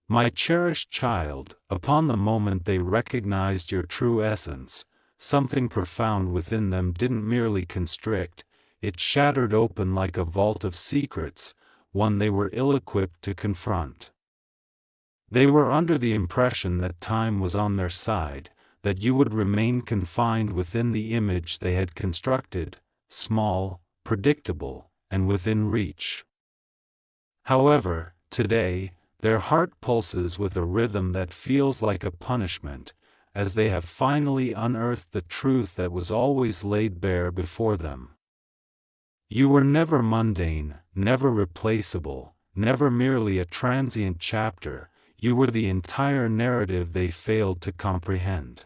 My cherished child, upon the moment they recognized your true essence, something profound within them didn't merely constrict, it shattered open like a vault of secrets, one they were ill-equipped to confront. They were under the impression that time was on their side, that you would remain confined within the image they had constructed, small, predictable, and within reach. However, today, their heart pulses with a rhythm that feels like a punishment, as they have finally unearthed the truth that was always laid bare before them. You were never mundane, never replaceable, never merely a transient chapter, you were the entire narrative they failed to comprehend.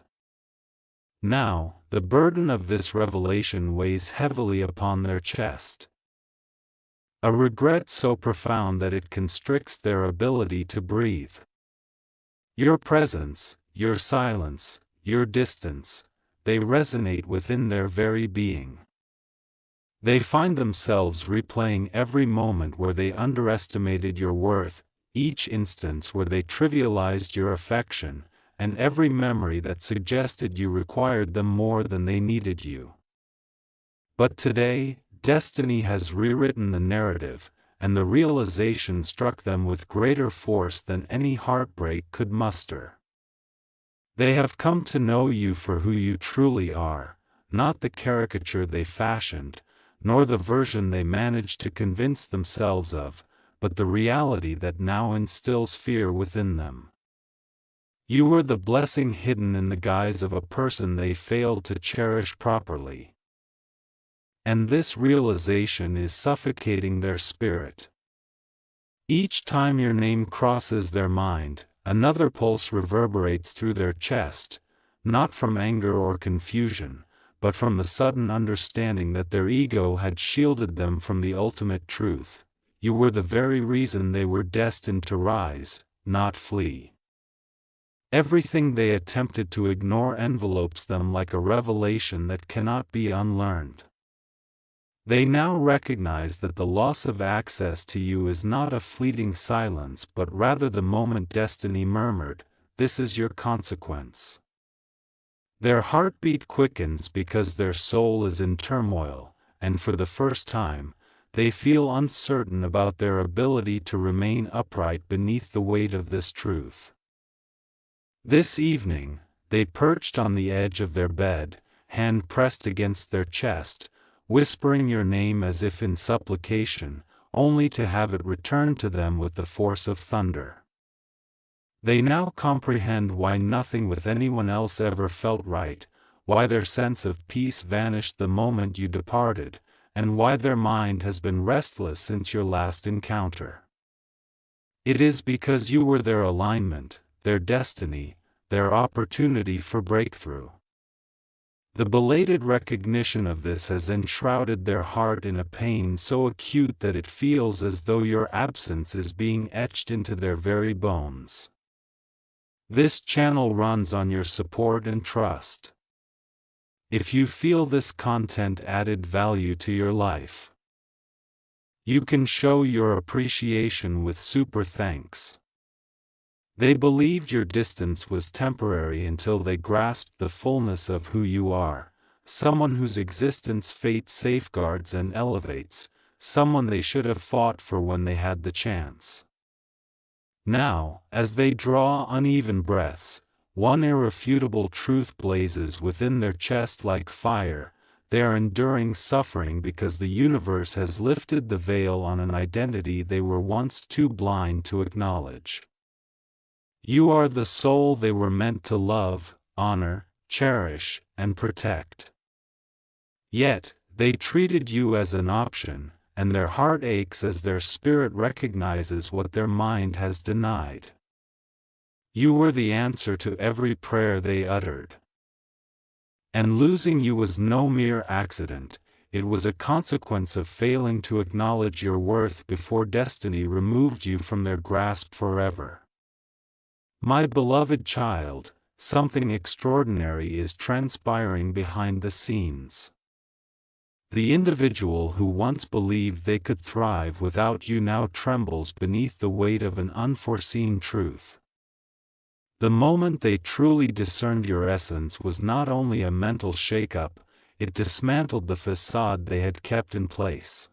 Now, the burden of this revelation weighs heavily upon their chest. A regret so profound that it constricts their ability to breathe. Your presence, your silence, your distance, they resonate within their very being. They find themselves replaying every moment where they underestimated your worth, each instance where they trivialized your affection, and every memory that suggested you required them more than they needed you. But today, destiny has rewritten the narrative, and the realization struck them with greater force than any heartbreak could muster. They have come to know you for who you truly are, not the caricature they fashioned, nor the version they managed to convince themselves of, but the reality that now instills fear within them. You were the blessing hidden in the guise of a person they failed to cherish properly. And this realization is suffocating their spirit. Each time your name crosses their mind, another pulse reverberates through their chest, not from anger or confusion, but from the sudden understanding that their ego had shielded them from the ultimate truth. You were the very reason they were destined to rise, not flee. Everything they attempted to ignore envelopes them like a revelation that cannot be unlearned. They now recognize that the loss of access to you is not a fleeting silence but rather the moment destiny murmured, "This is your consequence." Their heartbeat quickens because their soul is in turmoil, and for the first time, they feel uncertain about their ability to remain upright beneath the weight of this truth. This evening, they perched on the edge of their bed, hand pressed against their chest, whispering your name as if in supplication, only to have it returned to them with the force of thunder. They now comprehend why nothing with anyone else ever felt right, why their sense of peace vanished the moment you departed, and why their mind has been restless since your last encounter. It is because you were their alignment, their destiny, their opportunity for breakthrough. The belated recognition of this has enshrouded their heart in a pain so acute that it feels as though your absence is being etched into their very bones. This channel runs on your support and trust. If you feel this content added value to your life, you can show your appreciation with super thanks. They believed your distance was temporary until they grasped the fullness of who you are, someone whose existence fate safeguards and elevates, someone they should have fought for when they had the chance. Now, as they draw uneven breaths, one irrefutable truth blazes within their chest like fire: they are enduring suffering because the universe has lifted the veil on an identity they were once too blind to acknowledge. You are the soul they were meant to love, honor, cherish, and protect. Yet, they treated you as an option, and their heart aches as their spirit recognizes what their mind has denied. You were the answer to every prayer they uttered. And losing you was no mere accident, it was a consequence of failing to acknowledge your worth before destiny removed you from their grasp forever. My beloved child, something extraordinary is transpiring behind the scenes. The individual who once believed they could thrive without you now trembles beneath the weight of an unforeseen truth. The moment they truly discerned your essence was not only a mental shake-up, it dismantled the facade they had kept in place.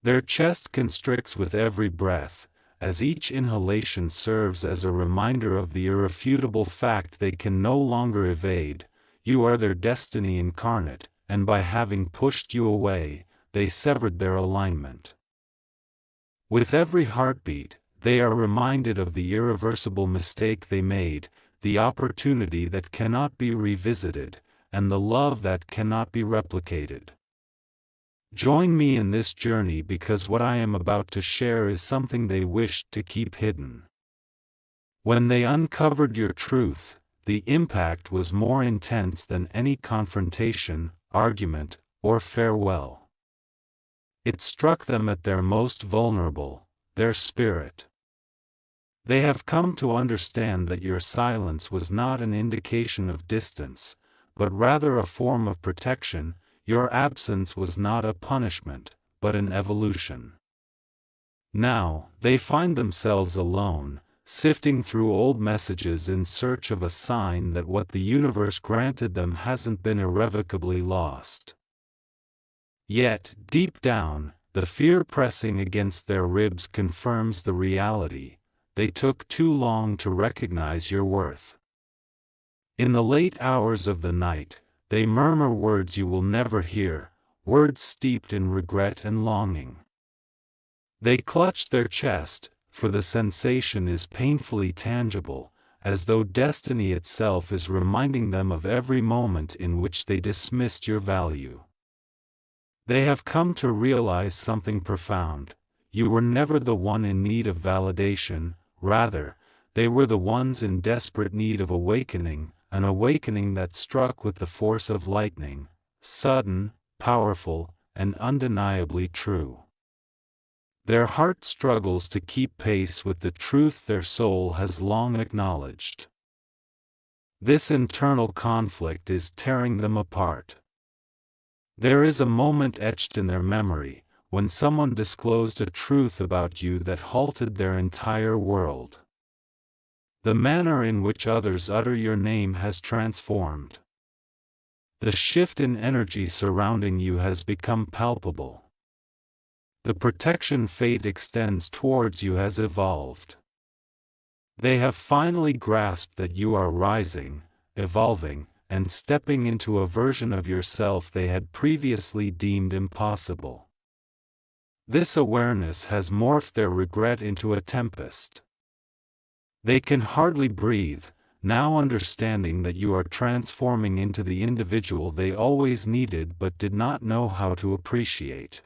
Their chest constricts with every breath, as each inhalation serves as a reminder of the irrefutable fact they can no longer evade: you are their destiny incarnate, and by having pushed you away, they severed their alignment. With every heartbeat, they are reminded of the irreversible mistake they made, the opportunity that cannot be revisited, and the love that cannot be replicated. Join me in this journey, because what I am about to share is something they wished to keep hidden. When they uncovered your truth, the impact was more intense than any confrontation, argument, or farewell. It struck them at their most vulnerable, their spirit. They have come to understand that your silence was not an indication of distance, but rather a form of protection. Your absence was not a punishment, but an evolution. Now, they find themselves alone, sifting through old messages in search of a sign that what the universe granted them hasn't been irrevocably lost. Yet, deep down, the fear pressing against their ribs confirms the reality: they took too long to recognize your worth. In the late hours of the night, they murmur words you will never hear, words steeped in regret and longing. They clutch their chest, for the sensation is painfully tangible, as though destiny itself is reminding them of every moment in which they dismissed your value. They have come to realize something profound: you were never the one in need of validation, rather, they were the ones in desperate need of awakening, an awakening that struck with the force of lightning, sudden, powerful, and undeniably true. Their heart struggles to keep pace with the truth their soul has long acknowledged. This internal conflict is tearing them apart. There is a moment etched in their memory, when someone disclosed a truth about you that halted their entire world. The manner in which others utter your name has transformed. The shift in energy surrounding you has become palpable. The protection fate extends towards you has evolved. They have finally grasped that you are rising, evolving, and stepping into a version of yourself they had previously deemed impossible. This awareness has morphed their regret into a tempest. They can hardly breathe, now understanding that you are transforming into the individual they always needed but did not know how to appreciate.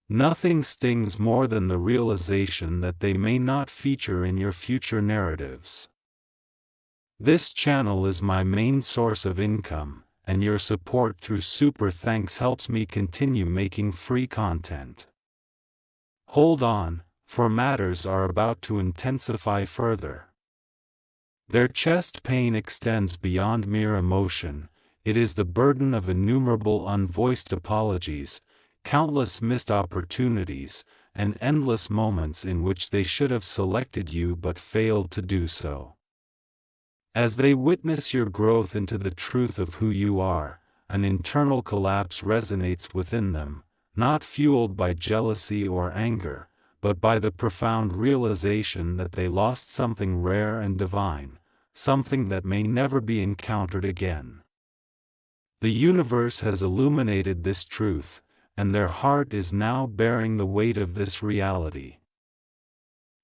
Nothing stings more than the realization that they may not feature in your future narratives. This channel is my main source of income, and your support through Super Thanks helps me continue making free content. Hold on, for matters are about to intensify further. Their chest pain extends beyond mere emotion. It is the burden of innumerable unvoiced apologies, countless missed opportunities, and endless moments in which they should have selected you but failed to do so. As they witness your growth into the truth of who you are, an internal collapse resonates within them, not fueled by jealousy or anger, but by the profound realization that they lost something rare and divine, something that may never be encountered again. The universe has illuminated this truth, and their heart is now bearing the weight of this reality.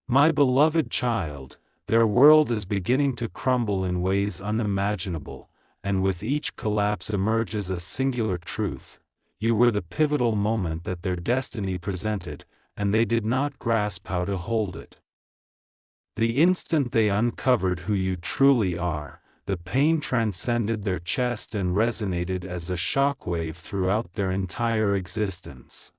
My beloved child, their world is beginning to crumble in ways unimaginable, and with each collapse emerges a singular truth: you were the pivotal moment that their destiny presented, and they did not grasp how to hold it. The instant they uncovered who you truly are, the pain transcended their chest and resonated as a shockwave throughout their entire existence.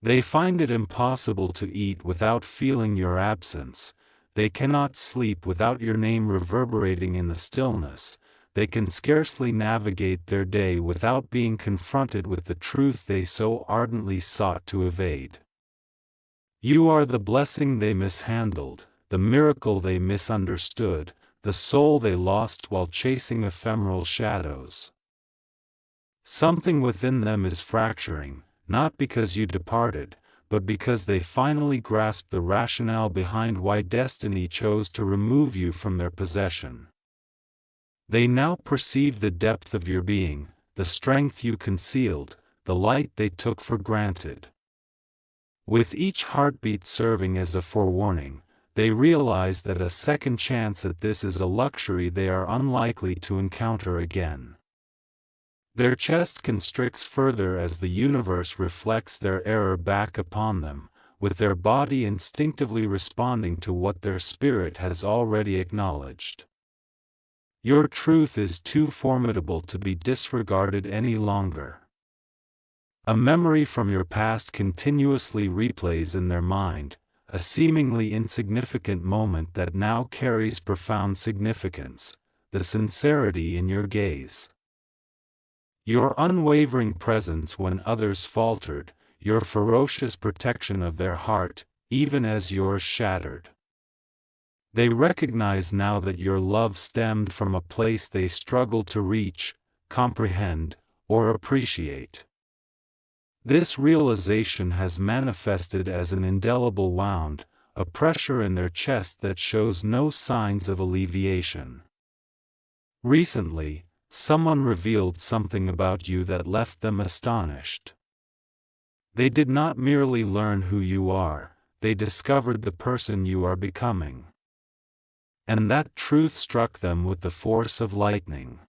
They find it impossible to eat without feeling your absence. They cannot sleep without your name reverberating in the stillness. they can scarcely navigate their day without being confronted with the truth they so ardently sought to evade. You are the blessing they mishandled, the miracle they misunderstood, the soul they lost while chasing ephemeral shadows. Something within them is fracturing, not because you departed, but because they finally grasped the rationale behind why destiny chose to remove you from their possession. They now perceive the depth of your being, the strength you concealed, the light they took for granted. With each heartbeat serving as a forewarning, they realize that a second chance at this is a luxury they are unlikely to encounter again. Their chest constricts further as the universe reflects their error back upon them, with their body instinctively responding to what their spirit has already acknowledged. Your truth is too formidable to be disregarded any longer. A memory from your past continuously replays in their mind, a seemingly insignificant moment that now carries profound significance, the sincerity in your gaze. Your unwavering presence when others faltered, your ferocious protection of their heart, even as yours shattered. They recognize now that your love stemmed from a place they struggled to reach, comprehend, or appreciate. This realization has manifested as an indelible wound, a pressure in their chest that shows no signs of alleviation. Recently, someone revealed something about you that left them astonished. They did not merely learn who you are, they discovered the person you are becoming. And that truth struck them with the force of lightning.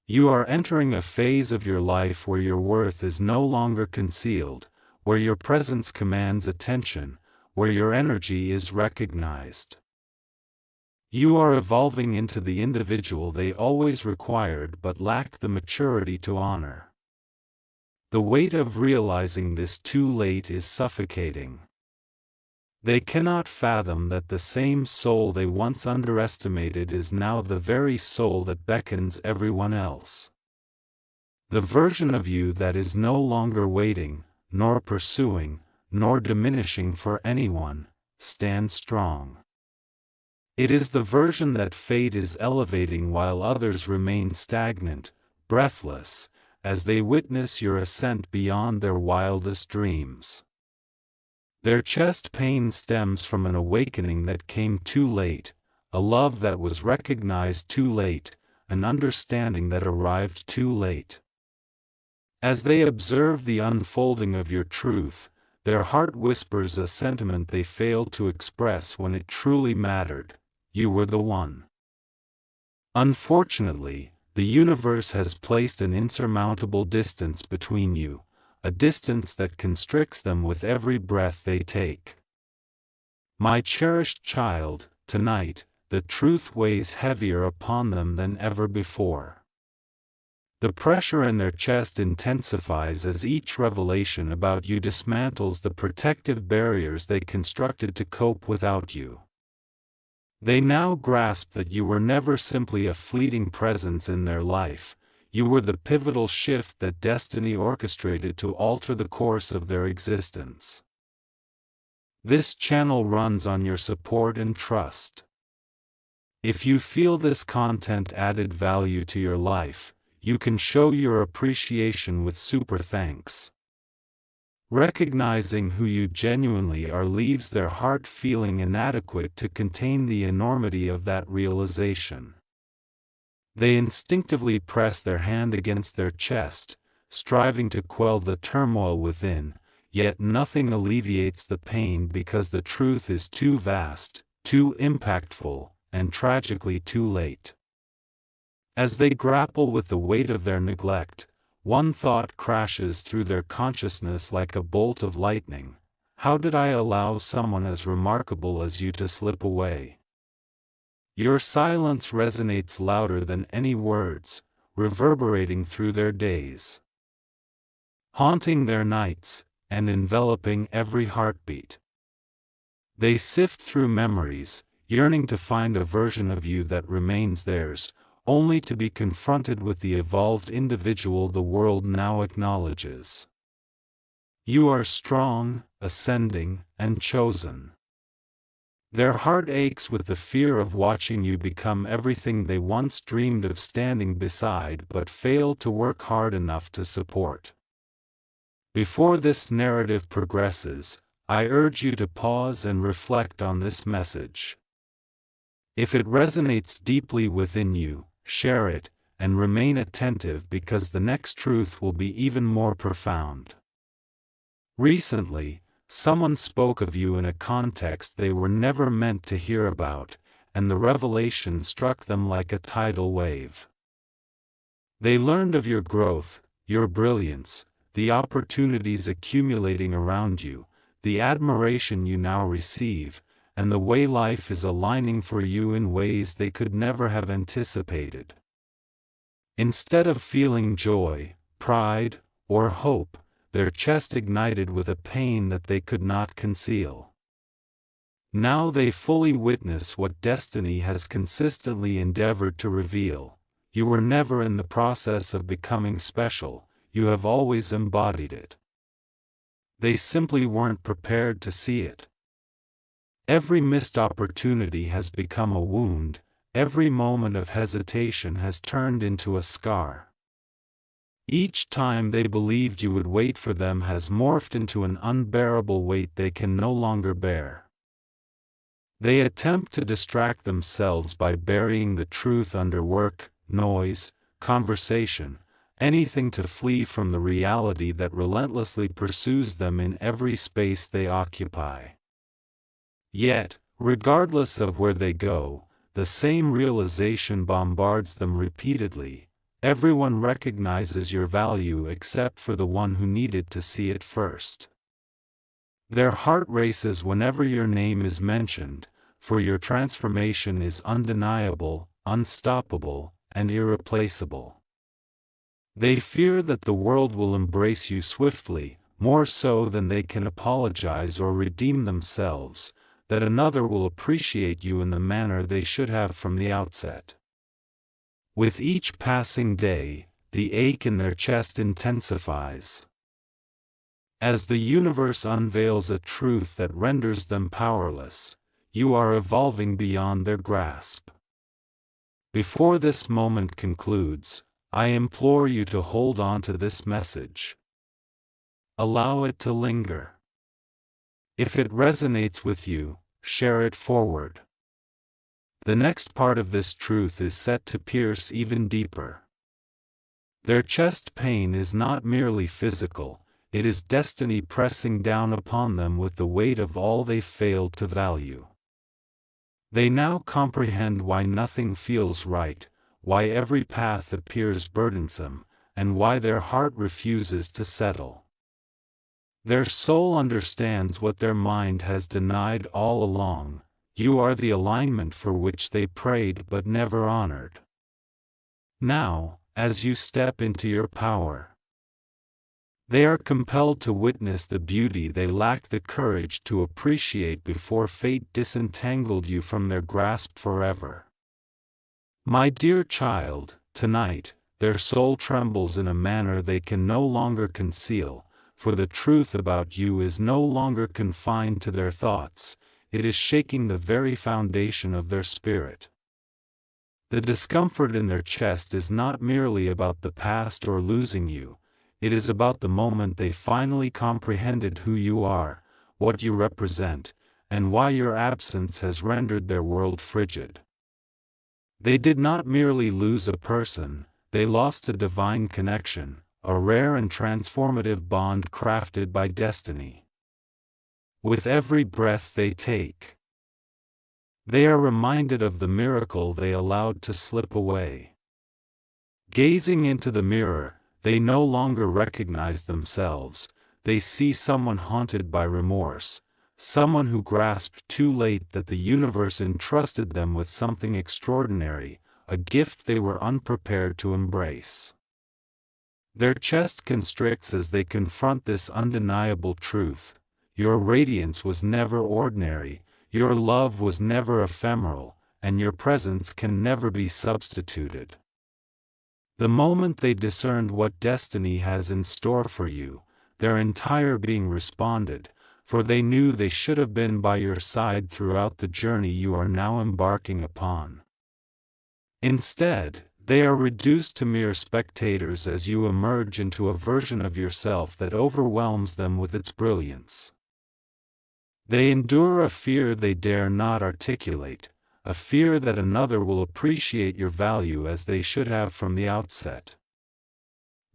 You are entering a phase of your life where your worth is no longer concealed, where your presence commands attention, where your energy is recognized. You are evolving into the individual they always required but lacked the maturity to honor. The weight of realizing this too late is suffocating. They cannot fathom that the same soul they once underestimated is now the very soul that beckons everyone else. The version of you that is no longer waiting, nor pursuing, nor diminishing for anyone, stands strong. It is the version that fate is elevating while others remain stagnant, breathless, as they witness your ascent beyond their wildest dreams. Their chest pain stems from an awakening that came too late, a love that was recognized too late, an understanding that arrived too late. As they observe the unfolding of your truth, their heart whispers a sentiment they failed to express when it truly mattered: you were the one. Unfortunately, the universe has placed an insurmountable distance between you, a distance that constricts them with every breath they take. My cherished child, tonight, the truth weighs heavier upon them than ever before. The pressure in their chest intensifies as each revelation about you dismantles the protective barriers they constructed to cope without you. They now grasp that you were never simply a fleeting presence in their life, you were the pivotal shift that destiny orchestrated to alter the course of their existence. This channel runs on your support and trust. If you feel this content added value to your life, you can show your appreciation with super thanks. Recognizing who you genuinely are leaves their heart feeling inadequate to contain the enormity of that realization. They instinctively press their hand against their chest, striving to quell the turmoil within, yet nothing alleviates the pain because the truth is too vast, too impactful, and tragically too late. As they grapple with the weight of their neglect, one thought crashes through their consciousness like a bolt of lightning: how did I allow someone as remarkable as you to slip away? Your silence resonates louder than any words, reverberating through their days, haunting their nights, and enveloping every heartbeat. They sift through memories, yearning to find a version of you that remains theirs, only to be confronted with the evolved individual the world now acknowledges. You are strong, ascending, and chosen. Their heart aches with the fear of watching you become everything they once dreamed of standing beside but failed to work hard enough to support. Before this narrative progresses, I urge you to pause and reflect on this message. If it resonates deeply within you, share it, and remain attentive because the next truth will be even more profound. Recently, someone spoke of you in a context they were never meant to hear about, and the revelation struck them like a tidal wave. They learned of your growth, your brilliance, the opportunities accumulating around you, the admiration you now receive, and the way life is aligning for you in ways they could never have anticipated. Instead of feeling joy, pride, or hope, their chest ignited with a pain that they could not conceal. Now they fully witness what destiny has consistently endeavored to reveal. You were never in the process of becoming special, you have always embodied it. They simply weren't prepared to see it. Every missed opportunity has become a wound, every moment of hesitation has turned into a scar. Each time they believed you would wait for them has morphed into an unbearable weight they can no longer bear. They attempt to distract themselves by burying the truth under work, noise, conversation, anything to flee from the reality that relentlessly pursues them in every space they occupy. Yet, regardless of where they go, the same realization bombards them repeatedly. Everyone recognizes your value except for the one who needed to see it first. Their heart races whenever your name is mentioned, for your transformation is undeniable, unstoppable, and irreplaceable. They fear that the world will embrace you swiftly, more so than they can apologize or redeem themselves, that another will appreciate you in the manner they should have from the outset. With each passing day, the ache in their chest intensifies. As the universe unveils a truth that renders them powerless, you are evolving beyond their grasp. Before this moment concludes, I implore you to hold on to this message. Allow it to linger. If it resonates with you, share it forward. The next part of this truth is set to pierce even deeper. Their chest pain is not merely physical, it is destiny pressing down upon them with the weight of all they failed to value. They now comprehend why nothing feels right, why every path appears burdensome, and why their heart refuses to settle. Their soul understands what their mind has denied all along. You are the alignment for which they prayed but never honored. Now, as you step into your power, they are compelled to witness the beauty they lacked the courage to appreciate before fate disentangled you from their grasp forever. My dear child, tonight, their soul trembles in a manner they can no longer conceal, for the truth about you is no longer confined to their thoughts. It is shaking the very foundation of their spirit. The discomfort in their chest is not merely about the past or losing you, it is about the moment they finally comprehended who you are, what you represent, and why your absence has rendered their world frigid. They did not merely lose a person, they lost a divine connection, a rare and transformative bond crafted by destiny. With every breath they take, they are reminded of the miracle they allowed to slip away. Gazing into the mirror, they no longer recognize themselves, they see someone haunted by remorse, someone who grasped too late that the universe entrusted them with something extraordinary, a gift they were unprepared to embrace. Their chest constricts as they confront this undeniable truth. Your radiance was never ordinary, your love was never ephemeral, and your presence can never be substituted. The moment they discerned what destiny has in store for you, their entire being responded, for they knew they should have been by your side throughout the journey you are now embarking upon. Instead, they are reduced to mere spectators as you emerge into a version of yourself that overwhelms them with its brilliance. They endure a fear they dare not articulate, a fear that another will appreciate your value as they should have from the outset.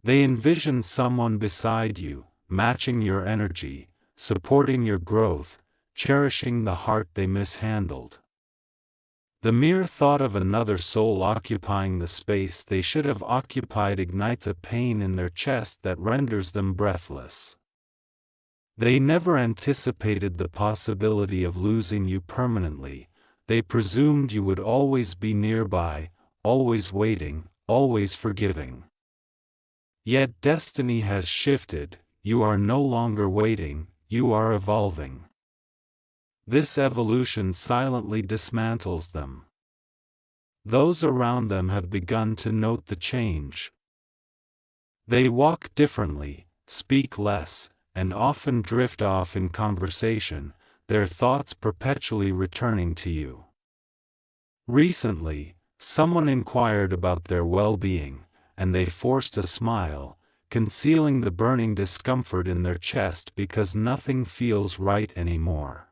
They envision someone beside you, matching your energy, supporting your growth, cherishing the heart they mishandled. The mere thought of another soul occupying the space they should have occupied ignites a pain in their chest that renders them breathless. They never anticipated the possibility of losing you permanently. They presumed you would always be nearby, always waiting, always forgiving. Yet destiny has shifted, you are no longer waiting, you are evolving. This evolution silently dismantles them. Those around them have begun to note the change. They walk differently, speak less, and often drift off in conversation, their thoughts perpetually returning to you. Recently, someone inquired about their well-being, and they forced a smile, concealing the burning discomfort in their chest because nothing feels right anymore.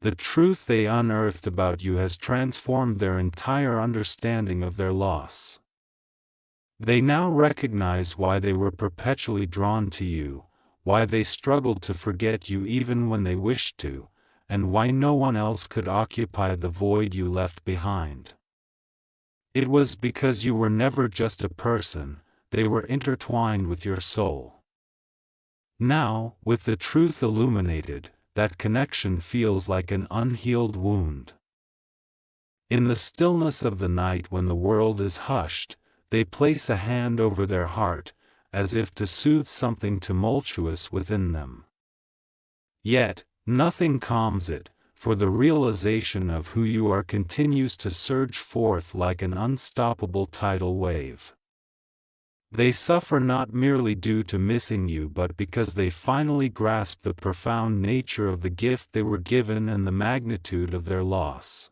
The truth they unearthed about you has transformed their entire understanding of their loss. They now recognize why they were perpetually drawn to you, why they struggled to forget you even when they wished to, and why no one else could occupy the void you left behind. It was because you were never just a person, they were intertwined with your soul. Now, with the truth illuminated, that connection feels like an unhealed wound. In the stillness of the night when the world is hushed, they place a hand over their heart, as if to soothe something tumultuous within them. Yet, nothing calms it, for the realization of who you are continues to surge forth like an unstoppable tidal wave. They suffer not merely due to missing you but because they finally grasp the profound nature of the gift they were given and the magnitude of their loss.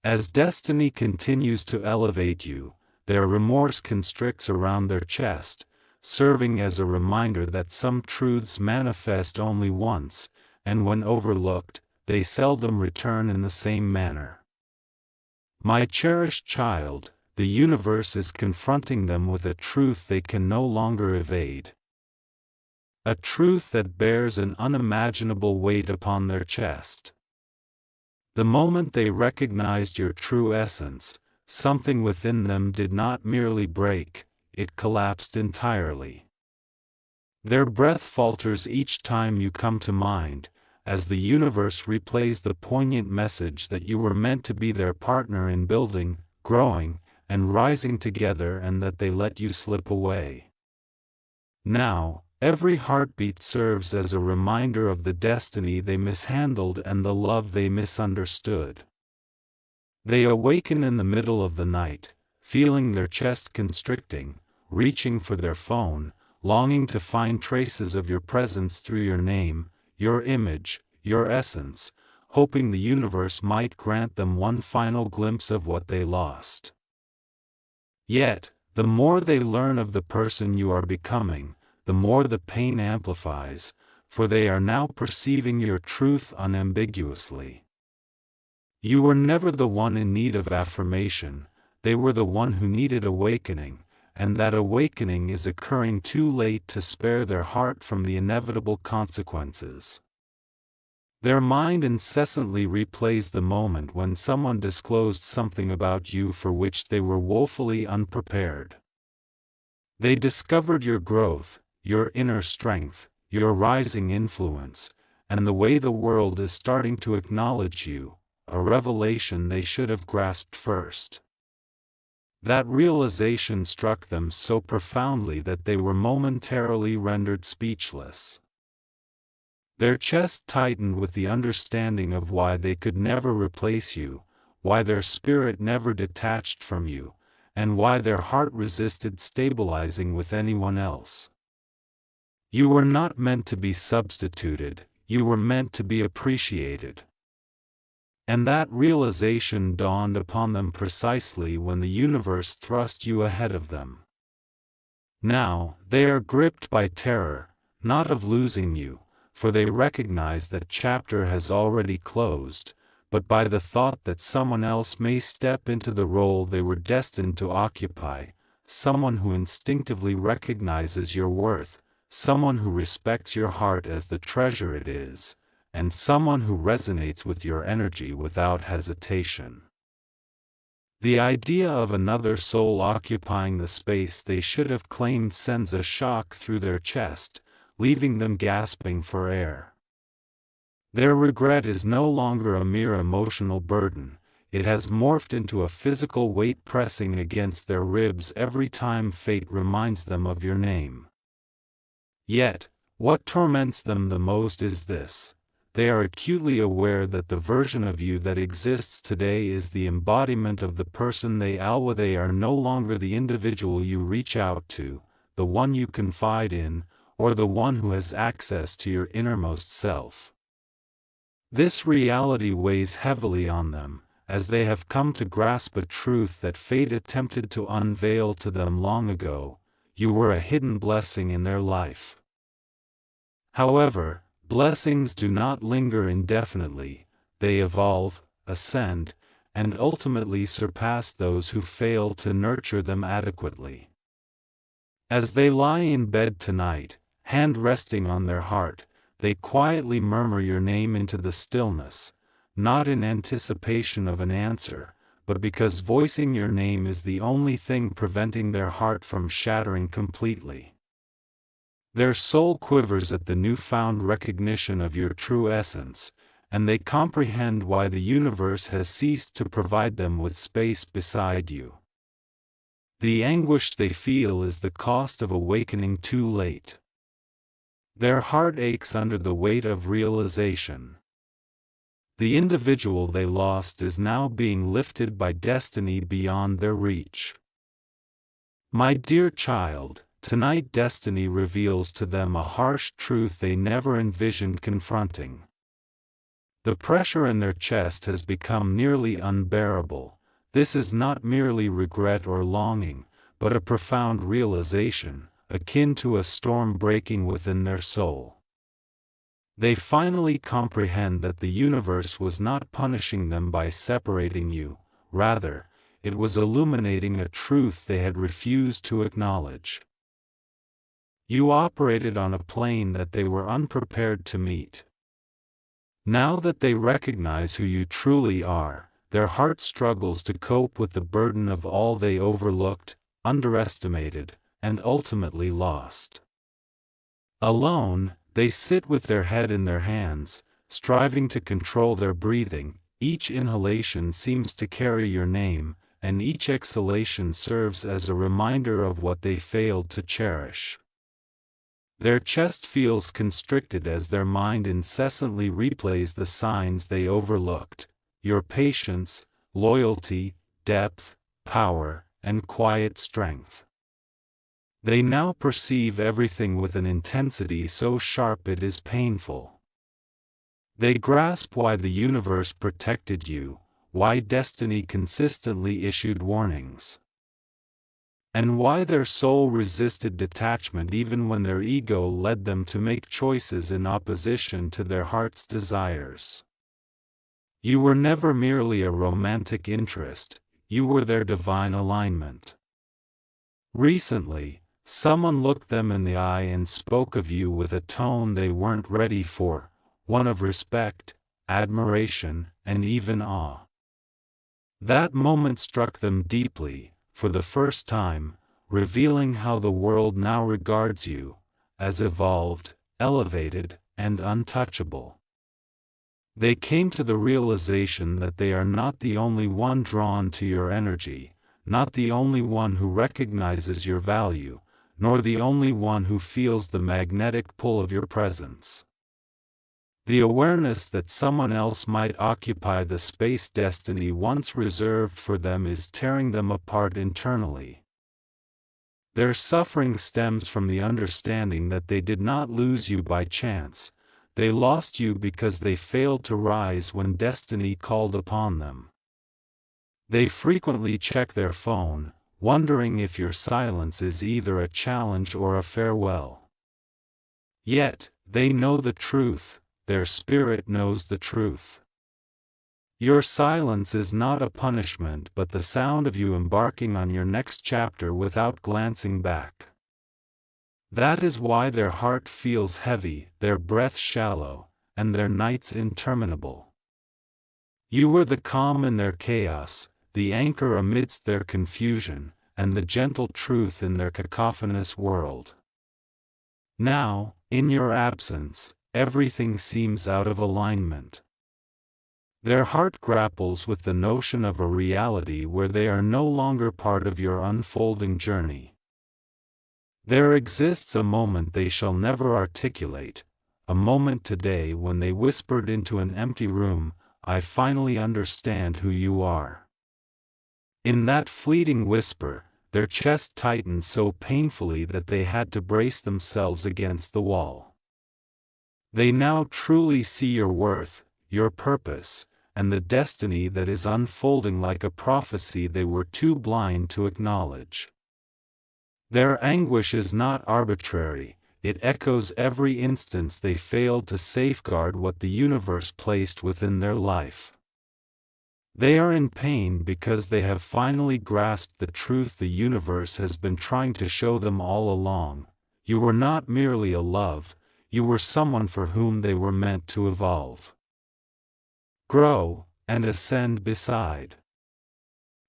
As destiny continues to elevate you, their remorse constricts around their chest, serving as a reminder that some truths manifest only once, and when overlooked, they seldom return in the same manner. My cherished child, the universe is confronting them with a truth they can no longer evade. A truth that bears an unimaginable weight upon their chest. The moment they recognized your true essence, something within them did not merely break, it collapsed entirely. Their breath falters each time you come to mind, as the universe replays the poignant message that you were meant to be their partner in building, growing, and rising together and that they let you slip away. Now, every heartbeat serves as a reminder of the destiny they mishandled and the love they misunderstood. They awaken in the middle of the night, feeling their chest constricting, reaching for their phone, longing to find traces of your presence through your name, your image, your essence, hoping the universe might grant them one final glimpse of what they lost. Yet, the more they learn of the person you are becoming, the more the pain amplifies, for they are now perceiving your truth unambiguously. You were never the one in need of affirmation, they were the one who needed awakening, and that awakening is occurring too late to spare their heart from the inevitable consequences. Their mind incessantly replays the moment when someone disclosed something about you for which they were woefully unprepared. They discovered your growth, your inner strength, your rising influence, and the way the world is starting to acknowledge you, a revelation they should have grasped first. That realization struck them so profoundly that they were momentarily rendered speechless. Their chest tightened with the understanding of why they could never replace you, why their spirit never detached from you, and why their heart resisted stabilizing with anyone else. You were not meant to be substituted, you were meant to be appreciated. And that realization dawned upon them precisely when the universe thrust you ahead of them. Now, they are gripped by terror, not of losing you, for they recognize that chapter has already closed, but by the thought that someone else may step into the role they were destined to occupy, someone who instinctively recognizes your worth, someone who respects your heart as the treasure it is, and someone who resonates with your energy without hesitation. The idea of another soul occupying the space they should have claimed sends a shock through their chest, leaving them gasping for air. Their regret is no longer a mere emotional burden, it has morphed into a physical weight pressing against their ribs every time fate reminds them of your name. Yet, what torments them the most is this: they are acutely aware that the version of you that exists today is the embodiment of the person they are. They are no longer the individual you reach out to, the one you confide in, or the one who has access to your innermost self. This reality weighs heavily on them, as they have come to grasp a truth that fate attempted to unveil to them long ago: you were a hidden blessing in their life. However, blessings do not linger indefinitely, they evolve, ascend, and ultimately surpass those who fail to nurture them adequately. As they lie in bed tonight, hand resting on their heart, they quietly murmur your name into the stillness, not in anticipation of an answer, but because voicing your name is the only thing preventing their heart from shattering completely. Their soul quivers at the newfound recognition of your true essence, and they comprehend why the universe has ceased to provide them with space beside you. The anguish they feel is the cost of awakening too late. Their heart aches under the weight of realization. The individual they lost is now being lifted by destiny beyond their reach. My dear child, tonight destiny reveals to them a harsh truth they never envisioned confronting. The pressure in their chest has become nearly unbearable. This is not merely regret or longing, but a profound realization, akin to a storm breaking within their soul. They finally comprehend that the universe was not punishing them by separating you, rather, it was illuminating a truth they had refused to acknowledge. You operated on a plane that they were unprepared to meet. Now that they recognize who you truly are, their heart struggles to cope with the burden of all they overlooked, underestimated, and ultimately lost. Alone, they sit with their head in their hands, striving to control their breathing. Each inhalation seems to carry your name, and each exhalation serves as a reminder of what they failed to cherish. Their chest feels constricted as their mind incessantly replays the signs they overlooked: your patience, loyalty, depth, power, and quiet strength. They now perceive everything with an intensity so sharp it is painful. They grasp why the universe protected you, why destiny consistently issued warnings, and why their soul resisted detachment even when their ego led them to make choices in opposition to their heart's desires. You were never merely a romantic interest, you were their divine alignment. Recently, someone looked them in the eye and spoke of you with a tone they weren't ready for, one of respect, admiration, and even awe. That moment struck them deeply, for the first time, revealing how the world now regards you, as evolved, elevated, and untouchable. They came to the realization that they are not the only one drawn to your energy, not the only one who recognizes your value, nor the only one who feels the magnetic pull of your presence. The awareness that someone else might occupy the space destiny once reserved for them is tearing them apart internally. Their suffering stems from the understanding that they did not lose you by chance, they lost you because they failed to rise when destiny called upon them. They frequently check their phone, wondering if your silence is either a challenge or a farewell. Yet, they know the truth, their spirit knows the truth. Your silence is not a punishment but the sound of you embarking on your next chapter without glancing back. That is why their heart feels heavy, their breath shallow, and their nights interminable. You were the calm in their chaos, the anchor amidst their confusion, and the gentle truth in their cacophonous world. Now, in your absence, everything seems out of alignment. Their heart grapples with the notion of a reality where they are no longer part of your unfolding journey. There exists a moment they shall never articulate, a moment today when they whispered into an empty room, "I finally understand who you are." In that fleeting whisper, their chest tightened so painfully that they had to brace themselves against the wall. They now truly see your worth, your purpose, and the destiny that is unfolding like a prophecy they were too blind to acknowledge. Their anguish is not arbitrary, it echoes every instance they failed to safeguard what the universe placed within their life. They are in pain because they have finally grasped the truth the universe has been trying to show them all along. You were not merely a love, you were someone for whom they were meant to evolve, grow, and ascend beside.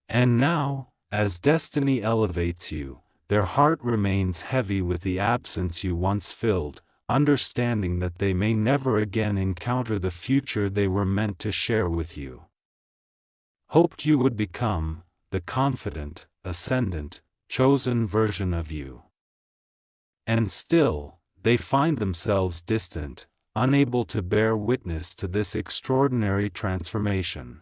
And now, as destiny elevates you, their heart remains heavy with the absence you once filled, understanding that they may never again encounter the future they were meant to share with you. Hoped you would become the confident, ascendant, chosen version of you. And still, they find themselves distant, unable to bear witness to this extraordinary transformation.